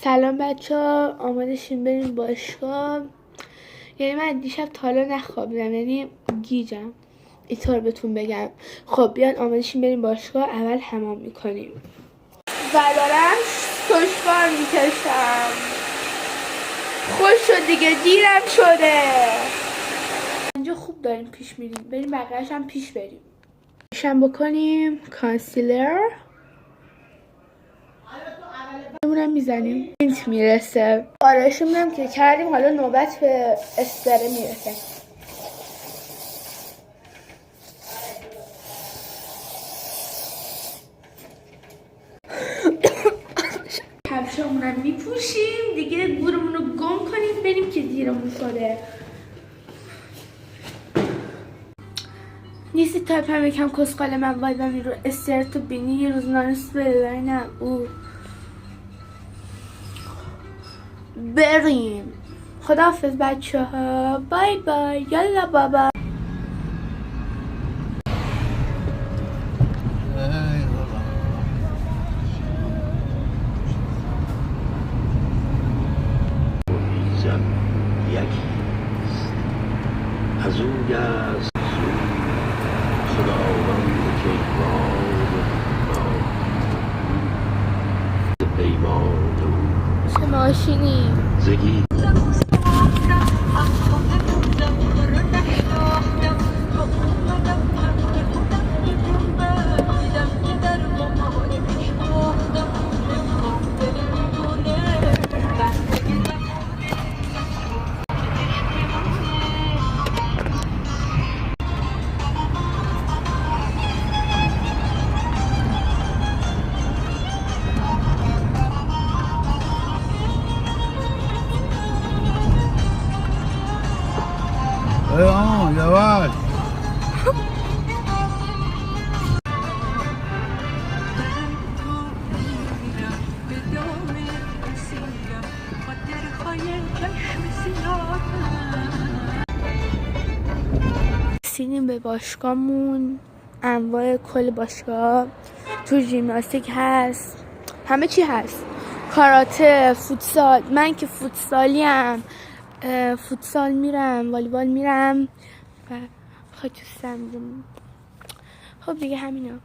سلام بچه ها، آماده شیم بریم باشگاه. یعنی من دیشب تا حالا نخوابیدم، یعنی گیجم اینطور بهتون بگم. خب بیان آماده شیم بریم باشگاه. اول حمام میکنیم و دارم سشوار میکشم. خوش شد دیگه، دیرم شده. اینجا خوب داریم پیش میریم، بریم بقیه‌اش هم پیش بریم. شم بکنیم کانسیلر مونم میزنیم، اینت میرسه. آرایشمونم که کردیم، حالا نوبت به استره میرسه. کفشامونم میپوشیم دیگه، گورمونو گم کنیم بریم که دیرمون شده. نیستی تایپم یکم کسقال من وایدم رو استرتو بینی یه روز نانست ببینم او بریم. خداحافظ بچه ها، بای بای، یالا بابا. از او است خداوند که پیمان او چه ماشینی زگی yavaş. رسیدیم به باشگاهمون. انواع کل باشگاه تو ژیمناستیک هست، همه چی هست، کاراته، فوتسال. من که فوتسالیم، فوتسال میرم، والیبال میرم و خاک تو سرم. خب دیگه همینا.